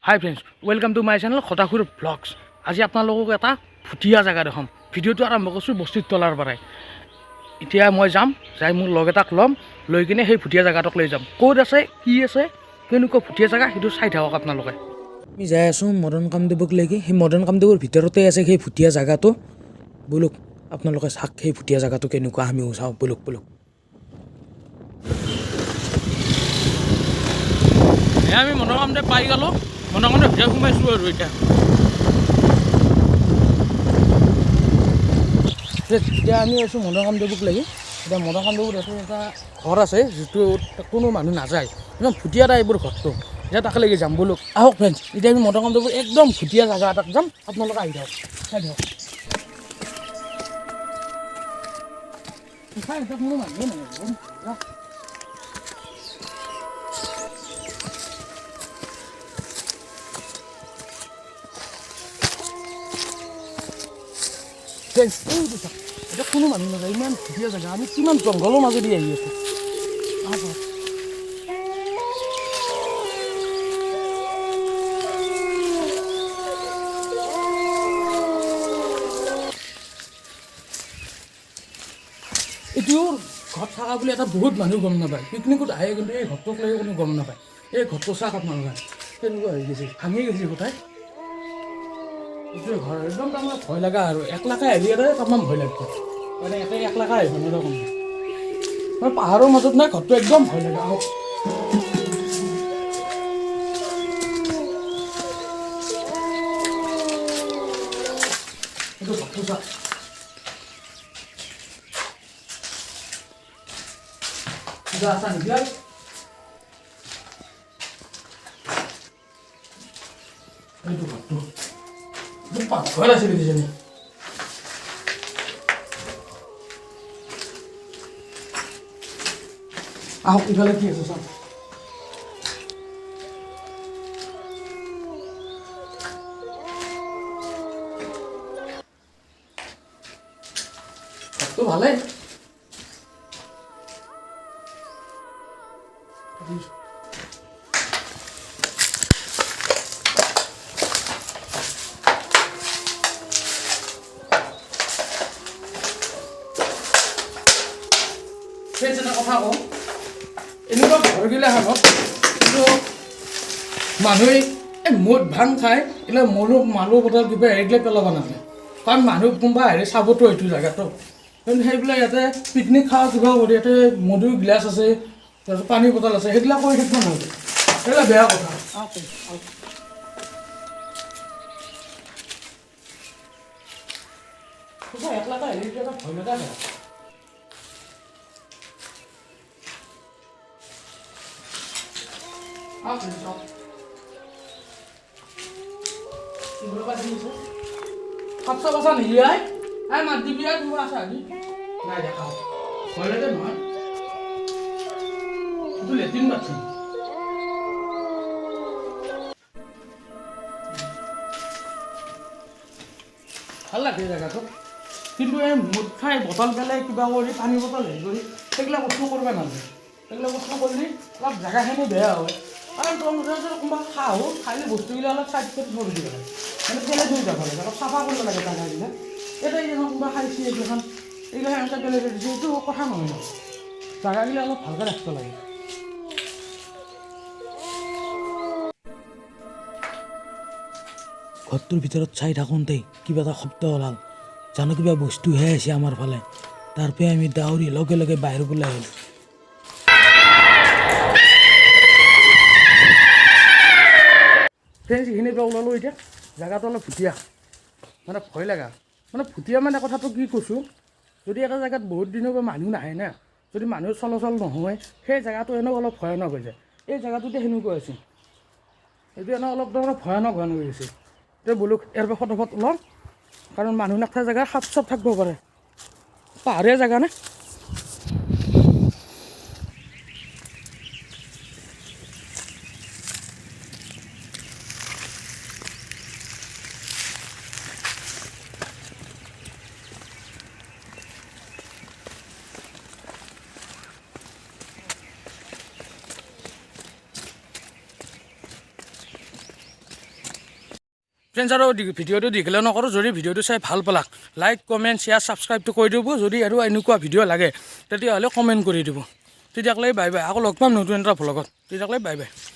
High friends, welcome to my channel Khatakhur blogs. আজি আপোনালোকক এটা ভুটীয়া জেগা দেখাম। ভিডিঅ'টো আৰম্ভ কৰিছোঁ বস্তিৰ তলাৰ পৰাই। এতিয়া মই যাম, যাই মোৰ লগ এটাক ল'ম, লৈ কিনে সেই ভুটীয়া জেগাটোক লৈ যাম। ক'ত আছে, কি আছে, কেনেকুৱা ভুটীয়া জেগা সেইটো চাই থাকক আপোনালোকে। আমি যাই আছোঁ মদন কামদেৱক লৈকে। সেই মদন কামদেৱৰ ভিতৰতে আছে সেই ভুটীয়া জেগাটো। বোলক আপোনালোকে চাওক সেই ভুটীয়া জেগাটো কেনেকুৱা, আমিও চাওঁ বোলক। আমি মদন কামদেৱ পাই গ'লোঁ। মদন কামদেৱ ভিতৰত সোমাইছোঁ আৰু এতিয়া আমি আছোঁ মদন কামদেৱক লাগি। এতিয়া মদন কামদেৱৰ ইয়াতে এটা ঘৰ আছে, যিটো কোনো মানুহ নাযায়, একদম ভুটীয়া টাইপৰ ঘৰটো। এতিয়া তাকে লাগি যাম বোলো, আহক ফ্ৰেণ্ডছ। এতিয়া আমি মদন কামদেৱৰ একদম ভুটীয়া জেগা এটাত যাম, আপোনালোকে আহি যাওক, চাই দিয়ক। কোনো মানুহে নাই। এতিয়া কোনো মানুহ নাযায়, ইমান ধুনীয়া জেগা। আমি কিমান জংঘলৰ মাজেদি আহি আছোঁ। এইটো ঘৰত থকা বুলি এটা বহুত মানুহ গম নাপায়। পিকনিকত আহে, কিন্তু এই ঘৰটোক লৈ কোনো গম নাপায়। এই ঘৰটো চাওক আপোনালোকে, তেনেকুৱা হৈ গৈছে, ভাঙি গৈছে গোটাই। এইটোৱে ঘৰ, একদম তাৰমানে ভয় লগা আৰু একলাকে আহিলে তাৰমান ভয় লাগিব। মানে একলাকে আহিব নোৱাৰা কোনো। মানে পাহাৰৰ মাজত নাই, ঘৰটো একদম ভয় লগা। আহক এইটো ঘৰটো চাওক। কিবা আছা নেকি? এইটো ঘৰটো পাকঘৰ আছে কিজানি। আহক ইফালে কি আছে চাওক। ঘৰটো ভালেই। এটা কথা কওঁ, এনেকুৱা ঘৰগিলাখনত কিন্তু মানুহে মদ ভাং খাই এইগিলা মানুহ বটল কিবা এইগিলা পেলাব নালাগে। কাৰণ মানুহ কোনোবা হেৰি চাবতো এইটো জেগাটো, কিন্তু সেইবিলাক ইয়াতে পিকনিক খাওঁ কিবা কৰি ইয়াতে মদুৰ গিলাচ আছে, তাৰপিছত পানী বটল আছে, সেইবিলাক কৰি থাকিব নালাগে। সেইবিলাক বেয়া কথা। একলাকা হেৰি এটা ভয় লগা বেয়া। সাতশো বছৰ নিলি আই মাত দিবি আৰু তোমাৰ আছা আজি নাই দেখাও ভয় লাগে নহয়। এইটো লেট্ৰিন বাথৰুম। ভাল লাগে জেগাটো, কিন্তু এই মদ খাই বটল পেলাই কিবা কৰি পানী বটল হেৰি কৰি সেইবিলাক বস্তু কৰিব নালাগে। সেইবিলাক বস্তু কৰিলে অলপ জেগাখিনি বেয়া হয়। কাৰণ তোমালোকে কোনোবা খাওঁ খালে বস্তুবিলাক অলপ চাইড কৰি থৈ দিব লাগে, মানে পেলাই থৈ যাব লাগে, অলপ চাফা কৰিব লাগে জেগাবিলাক। এতিয়া কোনোবা খাইছে এইগিলাখন সেনেকৈ পেলাই থৈ দিছে, এইটো কথা নহয় ন। জেগাবিলাক অলপ ভালকৈ ৰাখিব লাগে। ঘৰটোৰ ভিতৰত চাই থাকোঁতেই কিবা এটা শব্দ ওলাল, জানো কিবা বস্তুহে আছে আমাৰ ফালে। তাৰ পৰা আমি দাউৰি লগে লগে বাহিৰত ওলাই আহিলোঁ। ফ্ৰেণ্ডছ, এইখিনিৰ পৰা ওলালোঁ। এতিয়া জেগাটো অলপ ভুটীয়া, মানে ভয় লগা। মানে ভুটীয়া মানে কথাটো কি কৈছোঁ, যদি এটা জেগাত বহুত দিনৰ পৰা মানুহ নাহে না, যদি মানুহ চলাচল নহয়, সেই জেগাটো এনেও অলপ ভয়ানক হৈ যায়। এই জেগাটোতে সেনেকুৱা হৈছে, এইটো এনেও অলপ তাৰমানে ভয়ানক হৈ গৈছে। এতিয়া বোলো ইয়াৰ পৰা ফটাফট ওলাওঁ, কাৰণ মানুহ নাথাকা জেগা সাপ চাপ থাকিব পাৰে, পাহাৰীয়া জেগা নে। ফ্ৰেণ্ডছ আৰু ভিডিঅ'টো দীঘলে নকৰোঁ যদি ভিডিঅ'টো চাই ভাল পালাক লাইক কমেণ্ট শ্বেয়াৰ ছাবস্ক্ৰাইবটো কৰি দিব যদি আৰু এনেকুৱা ভিডিঅ' লাগে তেতিয়াহ'লে কমেণ্ট কৰি দিব তেতিয়াহ'লে বাই বাই আকৌ লগ পাম নতুন এটা ভ্লগত তেতিয়াহ'লে বাই বাই